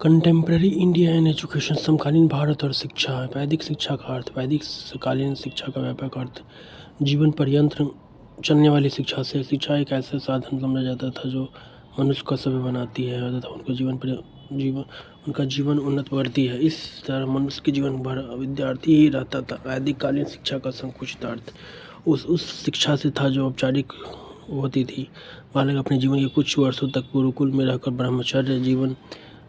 Contemporary India and education समकालीन भारत और शिक्षा। वैदिक शिक्षा का अर्थ। वैदिक कालीन शिक्षा का व्यापक अर्थ जीवन पर्यंत चलने वाली शिक्षा से। शिक्षा एक ऐसा साधन समझा जाता था जो मनुष्य को सभ्य बनाती है तथा उनका जीवन उन्नत करती है। इस तरह मनुष्य के जीवन भर विद्यार्थी ही रहता था। वैदिक कालीन शिक्षा का संकुचित अर्थ उस शिक्षा से था जो औपचारिक होती थी। बालक अपने जीवन के कुछ वर्षों तक गुरुकुल में रहकर ब्रह्मचर्य जीवन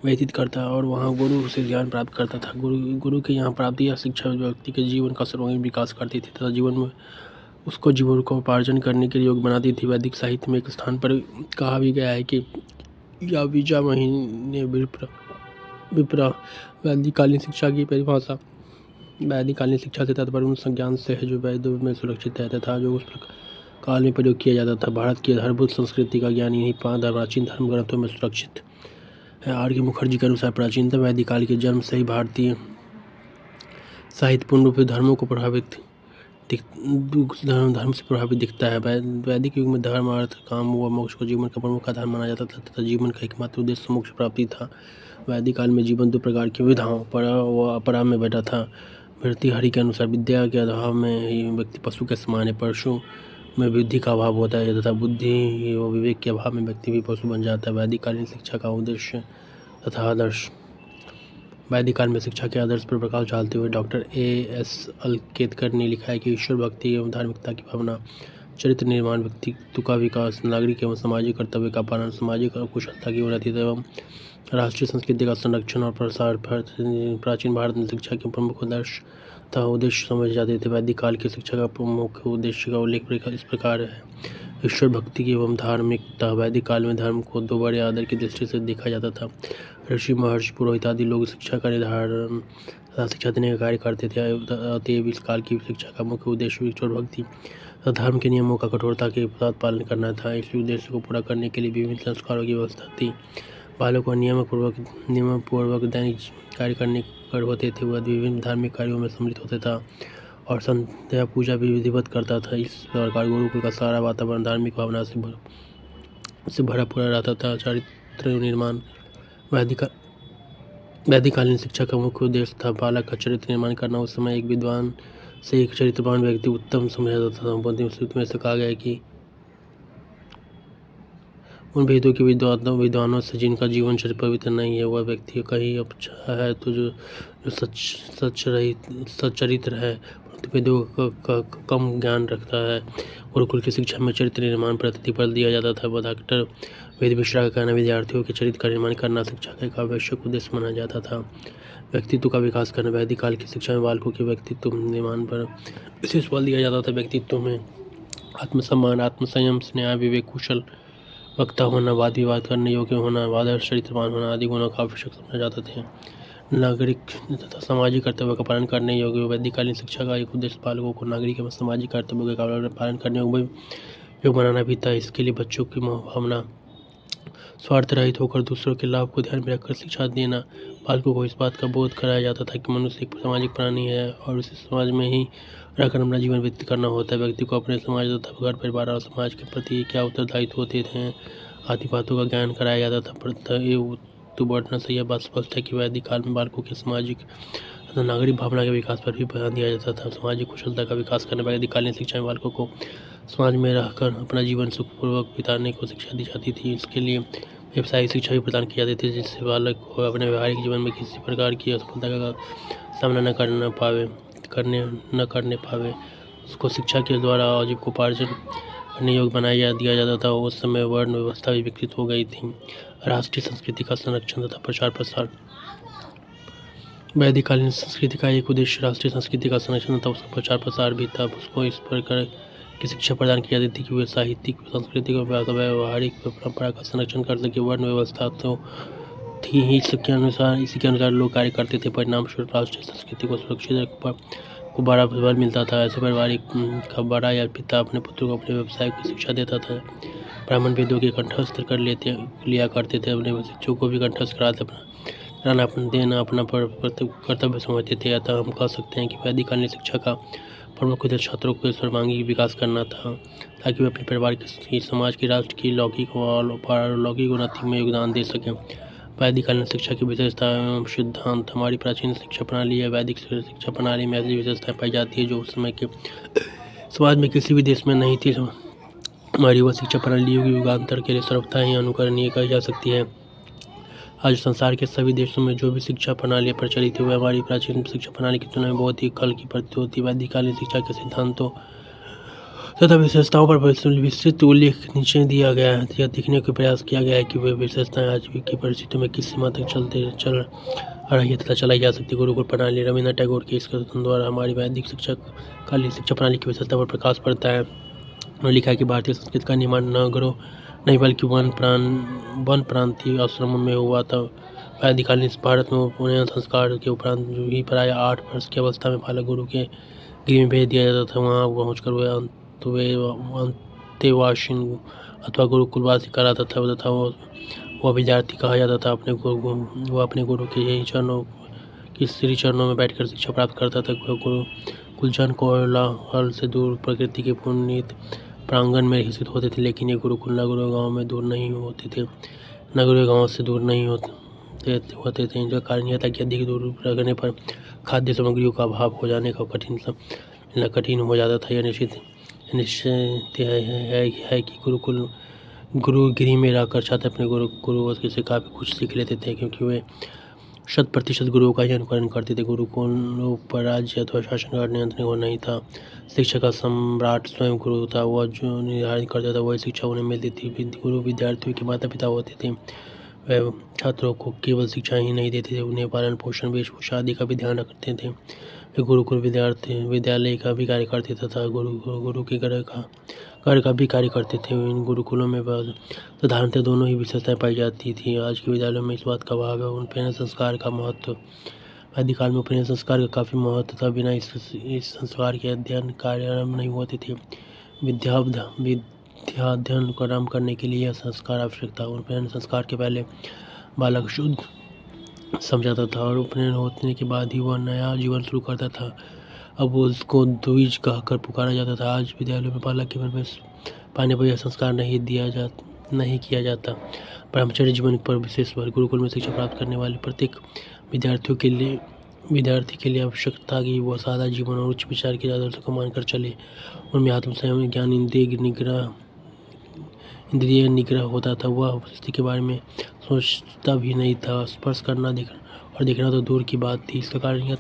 व्यतीत करता और वहाँ गुरु से ज्ञान प्राप्त करता था। गुरु के यहाँ प्राप्ति या शिक्षा व्यक्ति के जीवन का सर्वांगीण विकास करती थी तथा जीवन में उसको जीविकोपार्जन करने के योग्य बनाती थी। वैदिक साहित्य में एक स्थान पर कहा भी गया है कि या बीजा महीने विप्रा। वैदिककालीन शिक्षा की परिभाषा। वैदिककालीन शिक्षा से तात्पर्य उन संज्ञान से है जो वेदों में सुरक्षित है तथा जो उस काल में प्रयोग किया जाता था। भारत की आधारभूत संस्कृति का ज्ञान इन्हीं प्राचीन धर्म ग्रंथों में सुरक्षित है। आर के मुखर्जी के अनुसार प्राचीनतम वैदिक काल के जन्म से ही भारतीय साहित्य पूर्ण रूप से धर्म से प्रभावित दिखता है। वैदिक युग में धर्म, अर्थ, काम व मोक्ष को जीवन का प्रमुख आधार माना जाता था तथा जीवन का एकमात्र उद्देश्य मोक्ष प्राप्ति था। वैदिक काल में जीवन दो प्रकार की विधाओं परा व अपरा में बैठा था। भर्तृहरि के अनुसार विद्या के अभाव में ही व्यक्ति पशु के समान है। पशु में बुद्धि का अभाव होता है तथा बुद्धि व विवेक के अभाव में व्यक्ति भी पशु बन जाता है। वैदिक कालीन शिक्षा का उद्देश्य तथा आदर्श। वैदिक काल में शिक्षा के आदर्श पर प्रकाश डालते हुए डॉक्टर A.S. अलकेतकर ने लिखा है कि ईश्वर भक्ति एवं धार्मिकता की भावना, चरित्र निर्माण, व्यक्तित्व का विकास, नागरिक एवं सामाजिक कर्तव्य का पालन, सामाजिक कुशलता की उन्नति एवं राष्ट्रीय संस्कृति का संरक्षण और प्रसार प्राचीन भारत में शिक्षा के प्रमुख आदर्श तथा उद्देश्य समझे जाते थे। वैदिक काल की शिक्षा का प्रमुख उद्देश्य का उल्लेख इस प्रकार है। ईश्वर भक्ति एवं धार्मिकता। वैदिक काल में धर्म को दो बड़े आदर की दृष्टि से देखा जाता था। ऋषि, महर्षि, पुरोहित आदि लोग शिक्षा का निर्धारण तथा शिक्षा देने का कार्य करते थे। अतएव इस काल की शिक्षा का मुख्य उद्देश्य ईश्वर भक्ति तथा धर्म के नियमों का कठोरता के साथ पालन करना था। इस उद्देश्य को पूरा करने के लिए विभिन्न संस्कारों की व्यवस्था थी। बालक को नियमपूर्वक दैनिक कार्य करने कर होते थे। वह विभिन्न धार्मिक कार्यों में सम्मिलित होता था और संध्या पूजा भी विधिवत करता था। इस प्रकार गुरुकुल का सारा वातावरण धार्मिक भावना से भरा पूरा रहता था। चरित्र निर्माण। वैदिककालीन शिक्षा का मुख्य उद्देश्य था बालक का चरित्र निर्माण करना। उस समय एक विद्वान से एक चरित्रवान व्यक्ति उत्तम समझा जाता था। सूत्र में से कहा गया है कि उन वेदों के विद्वानों से जिनका जीवन चरित्र पवित्र नहीं है, वह व्यक्ति कहीं अच्छा है तो जो सच्चरित्र है परंतु वेदों का कम ज्ञान रखता है। गुरुकुल की शिक्षा में चरित्र निर्माण पर अत्यधिक बल दिया जाता था। डॉक्टर वेद मिश्रा का कहना विद्यार्थियों के चरित्र का निर्माण करना शिक्षा का एक आवश्यक उद्देश्य माना जाता था। व्यक्तित्व का विकास करना। वैदिक काल की शिक्षा में बालकों के व्यक्तित्व निर्माण पर विशेष बल दिया जाता था। व्यक्तित्व में आत्मसम्मान, आत्मसंयम, स्नेह, विवेक, कुशल वक्ता होना, वाद विवाद करने योग्य होना, आदर्श चरित्रवान होना आदि गुणों का आवश्यक समझा जाते थे। नागरिक तथा सामाजिक कर्तव्यों का पालन करने योग्य। वैदिककालीन शिक्षा का एक उद्देश्य बालकों को नागरिक एवं सामाजिक कर्तव्यों का पालन करने योग्य बनाना भी था। इसके लिए बच्चों की भावना स्वार्थ रहित होकर दूसरों के लाभ को ध्यान में रखकर शिक्षा देना। बालकों को इस बात का बोध कराया जाता था कि मनुष्य एक सामाजिक प्राणी है और उसे समाज में ही रहकर अपना जीवन व्यतीत करना होता है। व्यक्ति को अपने समाज तथा घर परिवार और समाज के प्रति क्या उत्तरदायित्व होते थे आदि बातों का ज्ञान कराया जाता था। तो बढ़ना से यह बात स्पष्ट है कि वैदिक काल में बालकों के सामाजिक तथा नागरिक भावना के विकास पर भी ध्यान दिया जाता था। सामाजिक कुशलता का विकास करने वैदिक कालीन शिक्षा में बालकों को समाज में रहकर अपना जीवन सुखपूर्वक बिताने को शिक्षा दी जाती थी। इसके लिए व्यावसायिक शिक्षा भी प्रदान की जाती थी जिससे बालक को अपने व्यवहारिक जीवन में किसी प्रकार की असफलता का सामना न करने पावे उसको शिक्षा के द्वारा आजीविकोपार्जन करने योग्य बनाया दिया जाता था। उस समय वर्ण व्यवस्था भी विकसित हो गई थी। राष्ट्रीय संस्कृति का संरक्षण तथा प्रचार प्रसार। वैदिककालीन संस्कृति का एक उद्देश्य राष्ट्रीय संस्कृति का संरक्षण तथा उसका प्रचार प्रसार भी था। उसको इस प्रकार की शिक्षा प्रदान की जाती थी कि वे साहित्यिक, सांस्कृतिक और व्यवहारिक परंपरा का संरक्षण कर सके। वर्ण व्यवस्था तो थी ही, इसी के अनुसार लोग कार्य करते थे। परिणाम स्वरूप राष्ट्रीय संस्कृति को सुरक्षित को बड़ा बल मिलता था। ऐसे पारिवारिक का बड़ा या पिता अपने पुत्र को अपने व्यवसाय की शिक्षा देता था। ब्राह्मण वेदों के कंठस्थ कर लिया करते थे। अपने बच्चों को भी कंठस्थ कराना अपना कर्तव्य समझते थे। अतः हम कह सकते हैं कि वैदिककालीन शिक्षा का प्रमुख उद्देश्य छात्रों को सर्वांगीण विकास करना था ताकि वे अपने परिवार की, समाज की, राष्ट्र की लौकिक और पारलौकिक उन्नति में योगदान दे सकें। वैदिककालीन शिक्षा की विशेषता एवं सिद्धांत। हमारी प्राचीन शिक्षा प्रणाली है वैदिक शिक्षा प्रणाली में ऐसी विशेषताएं पाई जाती है जो उस समय के समाज में किसी भी देश में नहीं थी। हमारी वह शिक्षा प्रणाली युगांतर के लिए सर्वथा ही अनुकरणीय कही जा सकती है। आज संसार के सभी देशों में जो भी शिक्षा प्रणाली प्रचलित है वह हमारी प्राचीन शिक्षा प्रणाली की तुलना में बहुत ही हल्की प्रतीत होती है। वैदिककालीन शिक्षा के सिद्धांतों तथा विशेषताओं पर विस्तृत उल्लेख नीचे दिया गया है। यह देखने का प्रयास किया गया है कि वे विशेषताएं आज की परिस्थितियों में किस सीमा तक चल रही है तथा चलाई जा सकती है। गुरुकुल प्रणाली। रविन्द्रनाथ टैगोर के इस कथन द्वारा हमारी वैदिक कालीन शिक्षा प्रणाली की विशेषता पर प्रकाश पड़ता है। उन्होंने लिखा है कि भारतीय संस्कृति का निर्माण नगरों नहीं बल्कि वन प्रांतीय आश्रमों में हुआ था। वैदिककालीन भारत में उपनयन संस्कार के उपरांत ही प्राय 8 वर्ष की अवस्था में बालक गुरु के गृह में भेज दिया जाता था। वहाँ पहुँचकर वे अंतेवासिन अथवा गुरुकुलवासी कराता था तथा वह विद्यार्थी कहा जाता था। अपने गुरु के श्री चरणों में बैठकर शिक्षा प्राप्त करता था। गुरुकुलजन कोलाहल से दूर प्रकृति के पुनीत प्रांगण में स्थित होते थे, लेकिन ये गुरुकुल नगरों गाँव में दूर नहीं होते थे। नगरों गाँव से दूर नहीं होते थे। इनका कारण यह था कि अधिक दूर रहने पर खाद्य सामग्रियों का अभाव हो जाने का कठिन हो जाता था। यह निश्चित है कि गुरु गृह में रहकर छात्र अपने गुरुओं से काफ़ी कुछ सीख लेते थे, क्योंकि वे 100% गुरुओं का ही अनुकरण करते थे। गुरुकुलों पर राज्य अथवा शासन का नियंत्रण नहीं था। शिक्षा का सम्राट स्वयं गुरु था। वह जो निर्धारित करता था वही शिक्षा उन्हें मिलती थी। गुरु विद्यार्थियों के माता पिता होते थे। वह छात्रों को केवल शिक्षा ही नहीं देते थे, उन्हें पालन पोषण वेशभूषा आदि का भी ध्यान रखते थे। वे गुरुकुल विद्यालय का भी कार्य करते तथा गुरु के घर का भी कार्य करते थे। इन गुरुकुलों में साधारणतः दोनों ही विशेषताएं पाई जाती थी। आज के विद्यालयों में इस बात का अभाव है। उपनयन संस्कार का महत्व। वैदिक काल में उपनयन संस्कार का काफ़ी महत्व था। बिना इस संस्कार के अध्ययन कार्य आरंभ नहीं होते थे। विद्याध्ययन को आरंभ करने के लिए यह संस्कार आवश्यक था। उपनयन संस्कार के पहले बालक शुद्ध समझाता था और उपनयन होने के बाद ही वह नया जीवन शुरू करता था। अब उसको द्विज कहकर पुकारा जाता था। आज विद्यालयों में बालक के प्रवेश पाने पर यह संस्कार नहीं किया जाता। ब्रह्मचर्य जीवन पर विशेष बल। गुरुकुल में शिक्षा प्राप्त करने वाले प्रत्येक विद्यार्थी के लिए आवश्यक था कि वह सादा जीवन और उच्च विचार के आदर्शों को मानकर चले। उनमें आत्मसंयम, ज्ञान, इंद्रिय निग्रह होता था। वह स्थिति के बारे में सोचता भी नहीं था। स्पर्श करना देखना तो दूर की बात थी। इसका कारण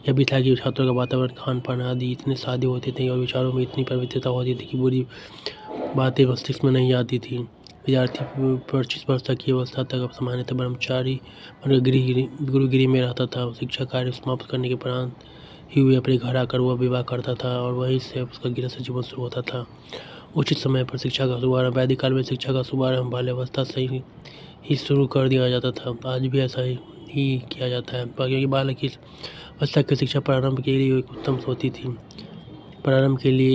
यह भी था कि छात्रों का वातावरण, खान पान आदि इतने सादे होते थे और विचारों में इतनी पवित्रता होती थी कि बुरी बातें मस्तिष्क में नहीं आती थी। विद्यार्थी 25 वर्ष तक की अवस्था तक सामान्यतः ब्रह्मचारी गुरु गृह में रहता था। शिक्षा कार्य समाप्त करने के उपरांत ही वे अपने घर आकर वह विवाह करता था और वहीं से उसका गृहस्थ जीवन शुरू होता था। उचित समय पर शिक्षा का शुभारंभ। वैदिक काल में शिक्षा का शुभारंभ बाल्यावस्था से ही शुरू कर दिया जाता था। आज भी ऐसा ही किया जाता है, क्योंकि बालक की अवस्था की शिक्षा प्रारंभ के लिए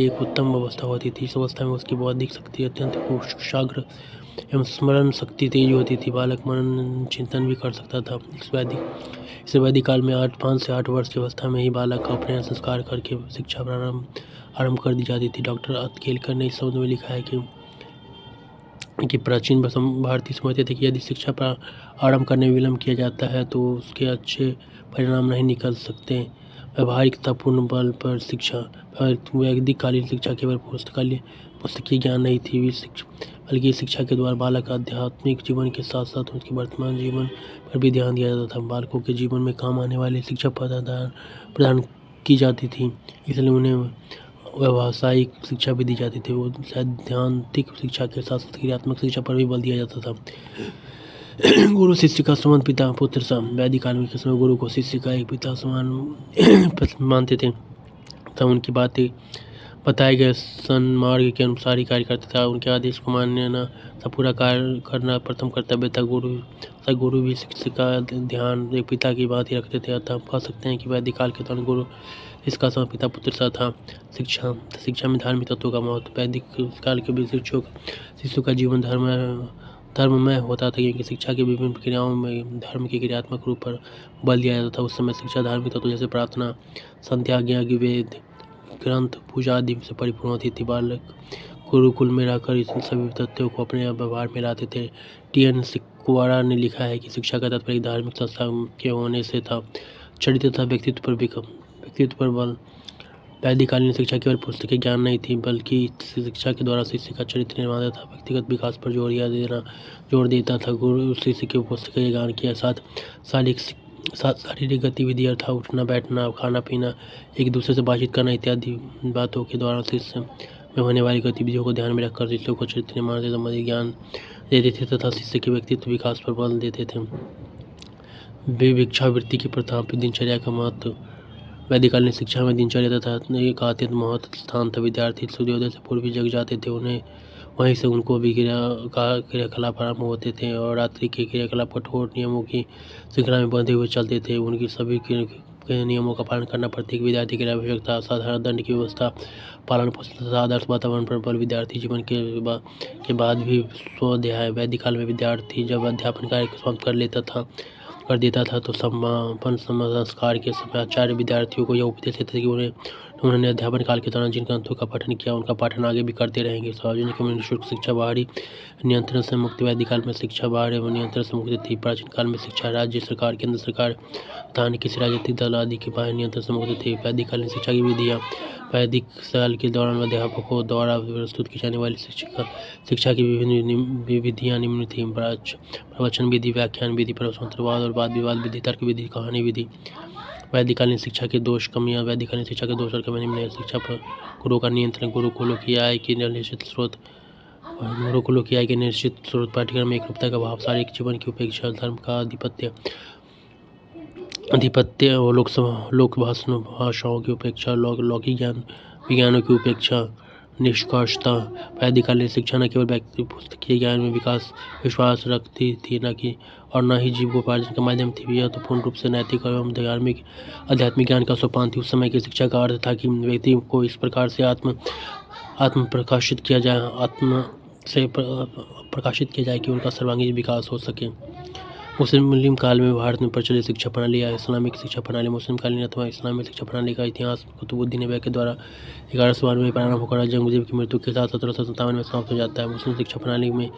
एक उत्तम अवस्था होती थी। इस अवस्था में उसकी बौद्धिक शक्ति अत्यंत कुशाग्र एवं स्मरण शक्ति तेज होती थी। बालक मनन चिंतन भी कर सकता था। इस वैदिक काल में 5 से 8 वर्ष की अवस्था में ही बालक का उपनयन संस्कार करके शिक्षा आरंभ कर दी जाती थी। डॉक्टर अतकेलकर ने इस शब्द में लिखा है कि प्राचीन भारतीय समझते थे कि यदि शिक्षा आरंभ करने में विलम्ब किया जाता है तो उसके अच्छे परिणाम नहीं निकल सकते। व्यावहारिकतापूर्ण बल पर शिक्षा। वैदिक कालीन शिक्षा केवल पुस्तकीय ज्ञान नहीं थी, बल्कि इस शिक्षा के द्वारा बालक आध्यात्मिक जीवन के साथ साथ उसके वर्तमान जीवन पर भी ध्यान दिया जाता था। बालकों के जीवन में काम आने वाली शिक्षा प्रदान की जाती थी, इसलिए उन्हें व्यावसायिक शिक्षा भी दी जाती थी। वो सैद्धांतिक शिक्षा के साथ साथ क्रियात्मक शिक्षा पर भी बल दिया जाता था। गुरु शिष्य का समान, पिता पुत्र सम। वैदिक काल के समय गुरु को शिष्य का एक पिता समान मानते थे तब उनकी बातें बताए गए सन्मार्ग के अनुसार ही कार्य करता था। उनके आदेश को मानना था पूरा कार्य करना प्रथम कर्तव्य था। गुरु भी शिष्य का ध्यान एक पिता की बात ही रखते थे। अतः कह सकते हैं कि वैदिक काल के दौरान गुरु इसका समान पिता पुत्र सा था। शिक्षा में धार्मिक तत्वों का महत्व। वैदिक काल के भी शिष्यों का जीवन धर्ममय होता था, क्योंकि शिक्षा की विभिन्न क्रियाओं में धर्म के क्रियात्मक रूप पर बल दिया जाता था। उस समय शिक्षा धार्मिक तत्व जैसे प्रार्थना, संध्या, यज्ञ, वेद, ग्रंथ, पूजा आदि से परिपूर्ण होती थी। बालक गुरुकुल में रहकर इन सभी तथ्यों को अपने व्यवहार में लाते थे। टी.एन. कुवारा ने लिखा है कि शिक्षा का तात्पर्य धार्मिक संस्था के होने से था। चरित्र तथा व्यक्तित्व पर बल। वैदिककालीन शिक्षा केवल पुस्तकीय ज्ञान नहीं थी, बल्कि शिक्षा के द्वारा शिष्य का चरित्र निर्माण तथा व्यक्तिगत विकास पर जोर देता था। गुरु शिष्य के पुस्तकीय ज्ञान के साथ शारीरिक गतिविधि अर्थात उठना बैठना, खाना पीना, एक दूसरे से बातचीत करना इत्यादि बातों के द्वारा शिष्य में होने वाली गतिविधियों को ध्यान में रखकर शिष्यों को चरित्र निर्माण से संबंधित ज्ञान देते थे तथा शिष्य के व्यक्तित्व विकास पर बल देते थे। भिक्षावृत्ति की प्रथा, दिनचर्या का महत्व। वैदिककालीन शिक्षा में दिनचर्या तथा एक अत्यंत महत्व स्थान था। विद्यार्थी सूर्योदय से पूर्व जग जाते थे, उन्हें वहीं से उनको भी क्रियाकलाप आरंभ होते थे और रात्रि के क्रियाकलाप कठोर नियमों की श्रृंखला में बंधे हुए चलते थे। उनकी सभी के नियमों का पालन करना प्रत्येक विद्यार्थी की आवश्यकता। साधारण दंड की व्यवस्था, पालन पोषण तथा आदर्श वातावरण पर बल। विद्यार्थी जीवन के बाद भी स्वाध्याय। वैदिक काल में विद्यार्थी जब अध्यापन कार्य को समाप्त कर देता था तो समापन संस्कार के समय आचार्य विद्यार्थियों को यह उपदेश देते थे कि उन्होंने अध्यापन काल के दौरान जिन ग्रंथों का पठन किया उनका पाठन आगे भी करते रहेंगे। सार्वजनिक एवं निःशुल्क शिक्षा, बाहरी नियंत्रण से मुक्ति। वैदिक काल में शिक्षा बाहरी एवं नियंत्रण से मुक्त थी। प्राचीन काल में शिक्षा राज्य सरकार, केंद्र सरकार तथा अन्य किसी राजनीतिक दल आदि के बाहरी नियंत्रण से मुक्त थी। वैदिककालीन शिक्षा की विधियाँ। वैदिक काल के दौरान अध्यापकों द्वारा प्रस्तुत की जाने वाली शिक्षा की विभिन्न विधियाँ निम्न थीं: प्रवचन विधि, व्याख्यान विधि, प्रश्नोत्तरवाद और वाद विवाद विधि, तर्क विधि, कहानी विधि। वैदिककालीन शिक्षा के दोष कमियाँ। वैदिककालीन शिक्षा के दोष और कमियाँ निम्न हैं। शिक्षा पर गुरु का नियंत्रण। गुरुकुलों की आय के निश्चित स्रोत, पाठ्यक्रम एक रूपता का भाव, शारीरिक जीवन की उपेक्षा, धर्म का आधिपत्य और लोक भाषाओं की उपेक्षा, लौकिक विज्ञानों की उपेक्षा। निष्कर्षता, वैदिककालीन शिक्षा न केवल व्यक्ति पुस्तकीय ज्ञान में विश्वास रखती थी न ही जीविकोपार्जन का माध्यम थी, यह तो पूर्ण रूप से नैतिक एवं आध्यात्मिक ज्ञान का सोपान थी। उस समय की शिक्षा का अर्थ था कि व्यक्ति को इस प्रकार से आत्म प्रकाशित किया जाए कि उनका सर्वांगीण विकास हो सके। मुस्लिम काल में भारत में प्रचलित शिक्षा प्रणाली या इस्लामिक शिक्षा प्रणाली। मुस्लिम कालीन अथवा इस्लामिक शिक्षा प्रणाली का इतिहास कुतुबुद्दीन ऐबक के द्वारा 1192 में प्रारंभ होकर औरंगजेब की मृत्यु के साथ 1757 में समाप्त हो जाता है। मुस्लिम शिक्षा प्रणाली में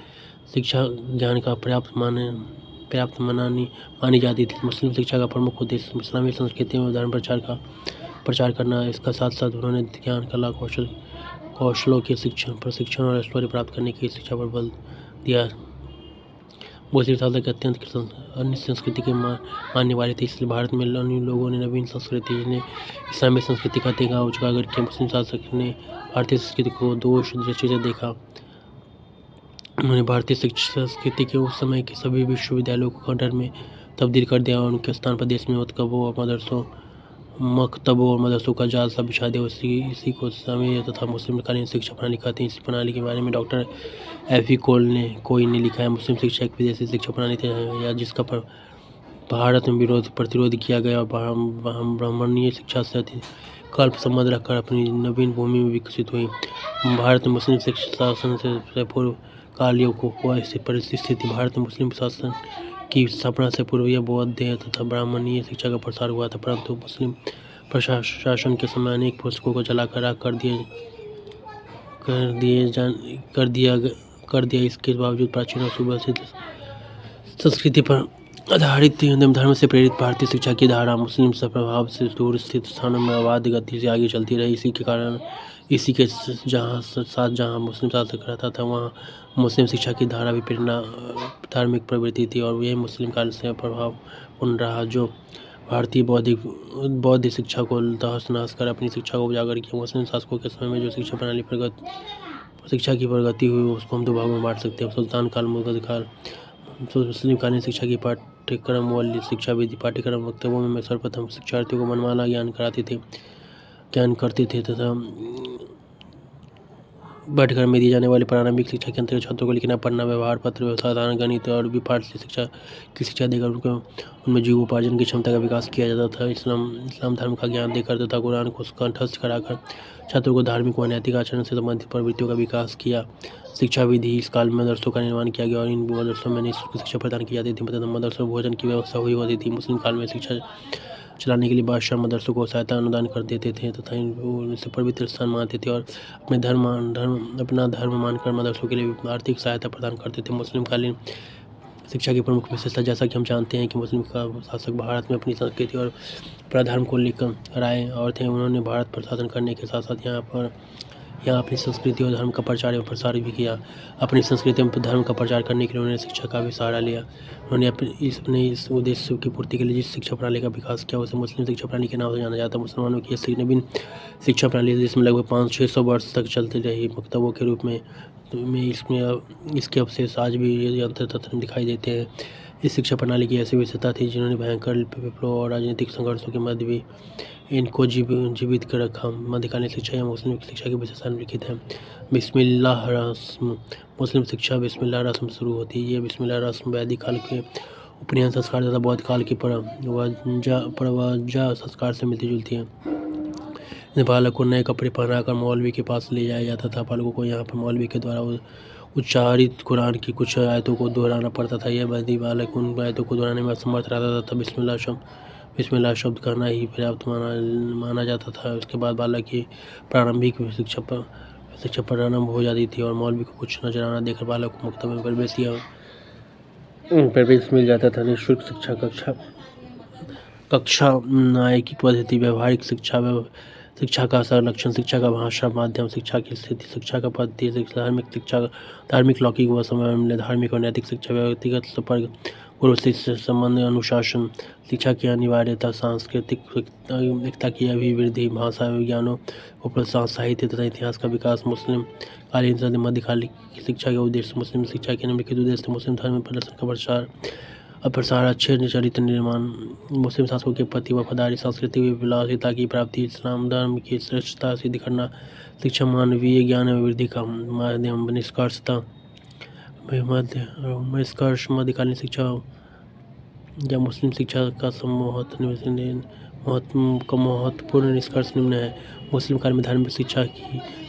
शिक्षा ज्ञान का पर्याप्त मानी जाती थी। मुस्लिम शिक्षा का प्रमुख उद्देश्य इस्लामी संस्कृति एवं धर्म प्रचार करना। इसका साथ साथ उन्होंने ज्ञान, कला, कौशलों के प्रशिक्षण और ऐश्वर्य प्राप्त करने की शिक्षा पर बल दिया। मुस्लिम शासक के अत्यंत अन्य संस्कृति के मानने वाले थे, इसलिए भारत में अन्य लोगों ने नवीन संस्कृति ने इस्लामी संस्कृति का तेगा उजागर किया। मुस्लिम शासक ने भारतीय संस्कृति को दोष दृष्टि से देखा। उन्होंने भारतीय संस्कृति के उस समय के सभी विश्वविद्यालयों को खंडहर में तब्दील कर दिया और उनके स्थान पर देश में मकतबों और मदरसों का जाल सा बिछा दिया। इसी को इस्लामी तथा मुस्लिम कालीन शिक्षा प्रणाली कहते हैं। इस प्रणाली के बारे में डॉक्टर एफी कोई ने लिखा है, मुस्लिम शिक्षा एक विदेशी शिक्षा प्रणाली थी या जिसका भारत में प्रतिरोध किया गया और ब्राह्मणीय शिक्षा से कल्प संबंध रखकर अपनी नवीन भूमि में विकसित हुई। भारत में मुस्लिम शिक्षा शासन से पूर्व काल युग को ऐसी परिस्थिति। भारत में मुस्लिम शासन की स्थापना से पूर्व यह बौद्ध तथा ब्राह्मणीय शिक्षा का प्रसार हुआ था, परंतु मुस्लिम प्रशासन के समय अनेक पुस्तकों को जलाकर राख कर दिया। इसके बावजूद प्राचीन और सुप्रसिद्ध संस्कृति पर आधारित धर्म से प्रेरित भारतीय शिक्षा की धारा मुस्लिम प्रभाव से दूर स्थित स्थानों में अबाध गति से आगे चलती रही। इसी के साथ जहाँ मुस्लिम शासक रहता था वहाँ मुस्लिम शिक्षा की धारा भी प्रेरणा धार्मिक प्रवृत्ति थी और यही मुस्लिम काल से प्रभावपूर्ण रहा, जो भारतीय बौद्ध शिक्षा को तहस नहस कर अपनी शिक्षा को उजागर किया। मुस्लिम शासकों के समय में जो शिक्षा की प्रगति हुई उसको हम दो भागों में बांट सकते हैं: सुल्तान काल, मुगल काल। मुस्लिम कालीन शिक्षा की पाठ्यक्रम वाली शिक्षा विधि। पाठ्यक्रम वक्तव्यों में सर्वप्रथम शिक्षार्थियों को मनमाना ज्ञान करते थे तथा पाठ्यक्रम में दी जाने वाली प्रारंभिक शिक्षा के अंतर्गत छात्रों को लिखना, पढ़ना, व्यवहार पत्र, साधारण गणित और भी पाठ से शिक्षा देकर उनमें जीविकोपार्जन की क्षमता का विकास किया जाता था। इस्लाम धर्म का ज्ञान देकर तथा कुरान को कंठस्थ कराकर छात्रों को धार्मिक व नैतिक आचरण से संबंधित प्रवृत्तियों का विकास किया। शिक्षा विधि। इस काल में मदरसों का निर्माण किया गया और इन मदरसों में निःशुल्क शिक्षा प्रदान की जाती थी तथा मदरसों में भोजन की व्यवस्था हुई होती थी। मुस्लिम काल में शिक्षा चलाने के लिए बादशाह मदरसों को सहायता अनुदान कर देते थे तथा इसे पवित्र स्थान मानते थे और अपना धर्म मानकर मदरसों के लिए आर्थिक सहायता प्रदान करते थे। मुस्लिम कालीन शिक्षा की प्रमुख विशेषता, जैसा कि हम जानते हैं कि मुस्लिम का शासक भारत में अपनी संस्कृति और धर्म को लेकर आए और थे। उन्होंने भारत पर शासन करने के साथ साथ यहाँ अपनी संस्कृति और धर्म का प्रचार एवं प्रसार भी किया। अपनी संस्कृति एवं धर्म का प्रचार करने के लिए उन्होंने शिक्षा का भी सहारा लिया। उन्होंने अपने इस उद्देश्य की पूर्ति के लिए जिस शिक्षा प्रणाली का विकास किया उसे मुस्लिम शिक्षा प्रणाली के नाम से जाना जाता है। मुसलमानों की ऐसी नवीन शिक्षा प्रणाली जिसमें लगभग 500-600 वर्ष तक चलती रही, मकतबों के रूप में इसके अवशेष आज भी यंत्र तंत्र दिखाई देते हैं। इस शिक्षा प्रणाली की ऐसी विशेषता थी जिन्होंने भयंकर विप्लव और राजनीतिक संघर्षों के मध्य भी इनको जीवित कर रखा। मध्यकालीन शिक्षा या मुस्लिम शिक्षा की विशेषता निम्नलिखित है। बिस्मिल्लाह रस्म। मुस्लिम शिक्षा बिस्मिल्लाह रस्म शुरू होती है। ये बिस्मिल्लाह रस्म वैदिक काल के उपनयन संस्कार तथा बौद्ध काल के परवजा संस्कार से मिलती जुलती है। बालक को नए कपड़े पहनाकर मौलवी के पास ले जाया जाता था। बालकों को यहाँ पर मौलवी के द्वारा उच्चारित कुरान की कुछ आयतों को दोहराना पड़ता था। यह वैदिक बालक उन आयतों को दोहराने में असमर्थ रहता था। बिस्मिल्लाह शब्द कहना ही पर्याप्त माना जाता था। उसके बाद बालक की प्रारंभिक शिक्षा प्रारंभ हो जाती थी और मौलवी को कुछ नजराना देकर बालक को मकतब में प्रवेश मिल जाता था। निःशुल्क कक्षा न्याय की पद्धति, व्यवहारिक शिक्षा का संरक्षण, शिक्षा का भाषा माध्यम, शिक्षा की स्थिति, शिक्षा का पद्धति, धार्मिक लौकिक व समय, धार्मिक और नैतिक शिक्षा, व्यक्तिगत संपर्क, गुरु शिष्य संबंध, अनुशासन, शिक्षा की अनिवार्यता, सांस्कृतिक एकता की अभिवृद्धि, भाषा विज्ञानों को प्रोत्साहन, साहित्य तथा इतिहास का विकास। मुस्लिम कालीन मध्यकालीन शिक्षा के उद्देश्य। मुस्लिम शिक्षा के निम्नलिखित उद्देश्य: मुस्लिम धर्म प्रदर्शन का प्रसार, अच्छे चरित्र निर्माण, मुस्लिम शासकों के प्रति वफादारी, सांस्कृतिक विलासिता की प्राप्ति, इस्लाम धर्म की श्रेष्ठता सिद्ध करना, शिक्षा मानवीय ज्ञान में वृद्धि का माध्यम, निष्कर्ष मध्यकालीन शिक्षा या मुस्लिम शिक्षा का महत्वपूर्ण निष्कर्ष निम्न है। मुस्लिम काल में धार्मिक शिक्षा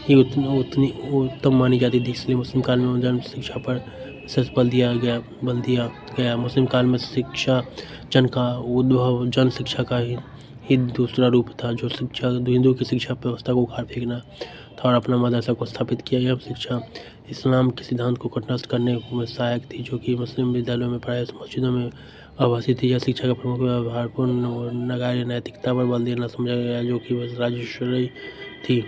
ही उतनी उत्तम मानी जाती थी, इसलिए मुस्लिम काल में धर्म शिक्षा पर विशेष बल दिया गया। मुस्लिम काल में शिक्षा जन का उद्भव जन शिक्षा का ही दूसरा रूप था, जो हिंदू की शिक्षा व्यवस्था को उखाड़ फेंकना था और अपना मदरसा को स्थापित किया। यह शिक्षा इस्लाम के सिद्धांत को कंठस्थ करने में सहायक थी, जो कि मुस्लिम विद्यालयों में पढ़ाई मस्जिदों में आभासी थी। यह शिक्षा का प्रमुख व्यवहारपूर्ण और नगार्य नैतिकता पर बल देना समझा गया, जो कि राजेश्वरी थी।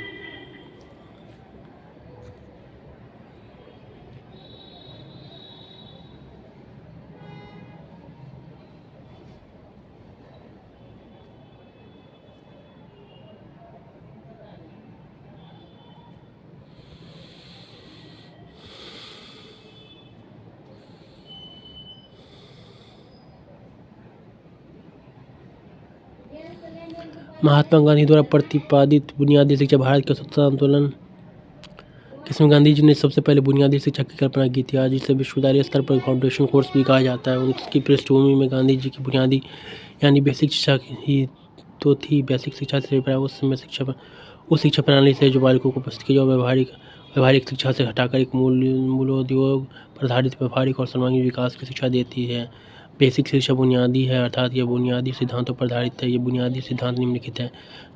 महात्मा गांधी द्वारा प्रतिपादित बुनियादी शिक्षा। भारत के स्वतंत्रता आंदोलन जिसमें गांधी जी ने सबसे पहले बुनियादी शिक्षा की कल्पना की थी। आज इसे विश्वविद्यालय स्तर पर फाउंडेशन कोर्स भी कहा जाता है। उसकी पृष्ठभूमि में गांधी जी की बुनियादी यानी बेसिक शिक्षा ही तो थी। बेसिक शिक्षा से उस शिक्षा प्रणाली से जो बालकों को पुस्तकीय और व्यवहारिक शिक्षा से हटाकर एक मूलोद्योग पर आधारित व्यवहारिक और सर्वांगीण विकास की शिक्षा देती है। बेसिक शिक्षा बुनियादी है, अर्थात यह बुनियादी सिद्धांतों पर आधारित है। ये बुनियादी सिद्धांत निम्नलिखित है: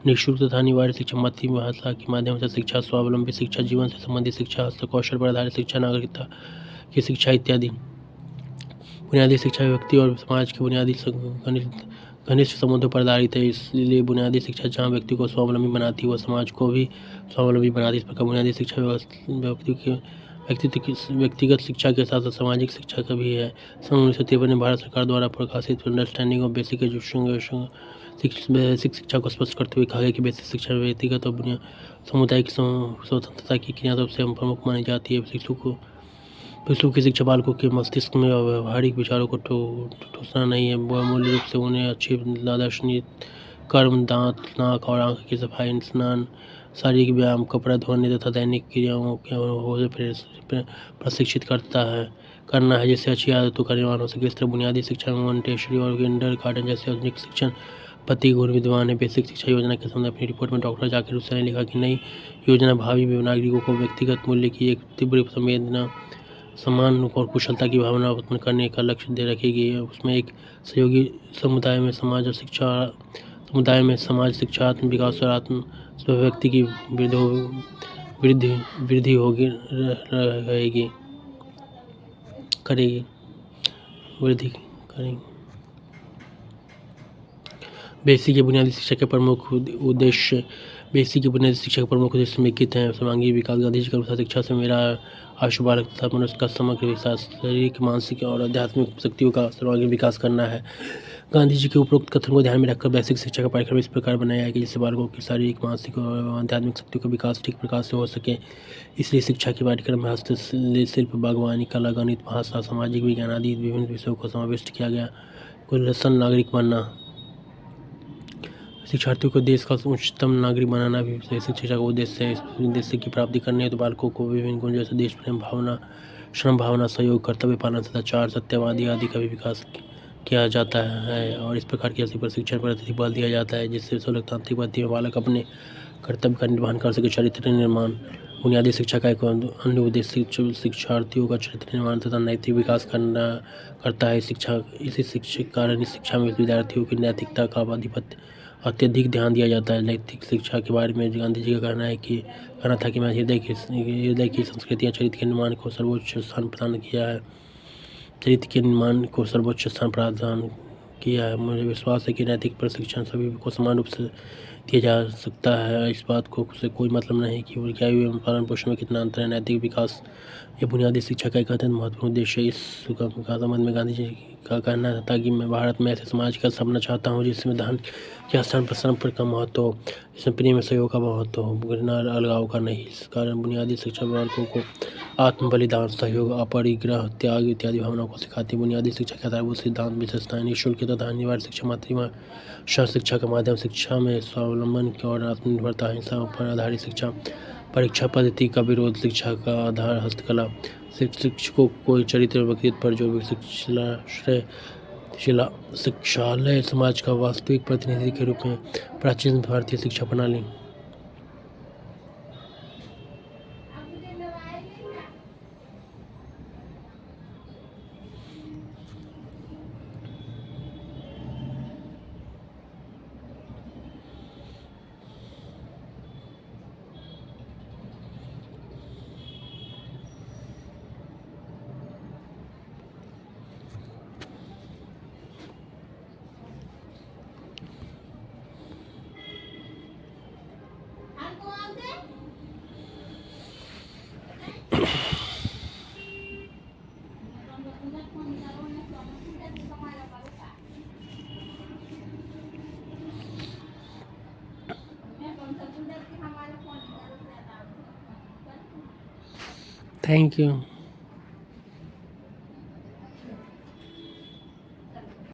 निःशुल्क तथा अनिवार्य शिक्षा, मातृभाषा के माध्यम से शिक्षा, स्वावलंबी शिक्षा, जीवन से संबंधित शिक्षा, हस्तकौशल पर आधारित शिक्षा, नागरिकता की शिक्षा इत्यादि। बुनियादी शिक्षा व्यक्ति और समाज के बुनियादी घनिष्ठ संबंधों पर आधारित है। इसलिए बुनियादी शिक्षा जहाँ व्यक्ति को स्वावलंबी बनाती है, वह समाज को भी स्वावलंबी बनाती है। इस प्रकार बुनियादी शिक्षा व्यक्तिगत शिक्षा के साथ साथ सामाजिक शिक्षा का भी है। सन 1953 में भारत सरकार द्वारा प्रकाशित understanding of basic education basic शिक्षा को स्पष्ट करते हुए कहा गया कि बेसिक शिक्षा व्यक्तिगत और सामुदायिक स्वतंत्रता की क्रिया रूप से प्रमुख मानी जाती है। शिशु की शिक्षा बालकों के मस्तिष्क में व्यवहारिक विचारों को ठूसना नहीं है, वह मूल्य रूप से उन्हें अच्छी आदर्श कर्म, दांत, नाक और आंख की सफाई, स्नान, शारीरिक व्यायाम, कपड़ा धोने तथा दैनिक क्रियाओं के प्रशिक्षित करना है, जिससे अच्छी आदतों का निर्माण हो सके। इस तरह बुनियादी शिक्षा में मॉन्टेसरी और किंडरगार्टन जैसे आधुनिक शिक्षण पद्धति गुण विद्वान है। बेसिक शिक्षा योजना के संबंध अपनी रिपोर्ट में डॉक्टर जाकिर हुसैन ने लिखा कि नई योजना भावी नागरिकों को व्यक्तिगत मूल्य की एक तीव्र संवेदना, सम्मान और कुशलता की भावना उत्पन्न करने का लक्ष्य दे रखेगी। उसमें एक सहयोगी समुदाय में समाज शिक्षा, आत्म विकास और आत्म व्यक्ति की वृद्धि करेगी। वृद्धि करेंगे। बेसिक या बुनियादी शिक्षा के प्रमुख उद्देश्य। बेसिक या बुनियादी शिक्षा के प्रमुख उद्देश्य निम्नलिखित हैं। सर्वांगीण विकास। गांधी जी का अनुसार शिक्षा से मेरा आशु बालक तथा मनुष्य का समग्र विकास, शारीरिक, मानसिक और आध्यात्मिक शक्तियों का सर्वांगीण विकास करना है। गांधी जी के उपरोक्त कथन को ध्यान में रखकर बेसिक शिक्षा का पाठ्यक्रम इस प्रकार बनाया है कि जिससे बालकों की शारीरिक, मानसिक और आध्यात्मिक शक्तियों का विकास ठीक प्रकार से हो सके। इसलिए शिक्षा के पाठ्यक्रम में हस्तशिल्प, बागवानी, कला, गणित, भाषा, सामाजिक विज्ञान आदि विभिन्न विषयों को समाविष्ट किया गया। कुशल नागरिक बनना। शिक्षार्थियों को देश का उच्चतम नागरिक बनाना भी बेसिक शिक्षा का उद्देश्य है। इस उद्देश्य की प्राप्ति करने हेतु बालकों को विभिन्न गुण जैसे देश प्रेम भावना, श्रम भावना, सहयोग, कर्तव्य पालन, सदाचार, सत्यवादी आदि का भी विकास किया जाता है और इस प्रकार की प्रशिक्षण पर अत्यधिक बल दिया जाता है जिससे लोकतांत्रिक पद्धति में बालक अपने कर्तव्य का निर्वहन कर सके। चरित्र निर्माण। बुनियादी शिक्षा का एक अन्य उद्देश्य शिक्षार्थियों का चरित्र निर्माण तथा नैतिक विकास करता है। इसी शिक्षक कारण इस शिक्षा में विद्यार्थियों की नैतिकता का अत्यधिक ध्यान दिया जाता है। नैतिक शिक्षा के बारे में गांधी जी का कहना था कि मैं हृदय की संस्कृति या चरित्र के निर्माण को सर्वोच्च स्थान प्रदान किया है। मुझे विश्वास है कि नैतिक प्रशिक्षण सभी को समान रूप से दिया जा सकता है। इस बात से कोई मतलब नहीं कि उनकी आयु एवं पालन पोषण में कितना अंतर है। नैतिक विकास ये बुनियादी शिक्षा का एक अत्यंत महत्वपूर्ण उद्देश्य है। इस संबंध में गांधी जी का कहना था कि मैं भारत में ऐसे समाज का सपना चाहता हूँ जिसमें धन के स्थान पर श्रम पर का महत्व हो, जिसमें प्रेम में सहयोग का महत्व हो, घृणा अलगाव का नहीं। इस कारण बुनियादी शिक्षा बालकों को आत्म बलिदान, सहयोग, अपरिग्रह, त्याग इत्यादि भावनाओं को सिखाती है। बुनियादी शिक्षा के आधारभूत सिद्धांत विशेषताएं। निःशुल्क तथा अनिवार्य शिक्षा, मातृभाषा शिक्षा का माध्यम, शिक्षा में स्वावलंबन और आत्मनिर्भरता, अहिंसा पर आधारित शिक्षा, परीक्षा पद्धति का विरोध, शिक्षा का आधार हस्तकला, शिक्षकों को चरित्र व्यक्तित्व पर जो शिक्षालय समाज का वास्तविक प्रतिनिधि के रूप में प्राचीन भारतीय शिक्षा प्रणाली। Thank you.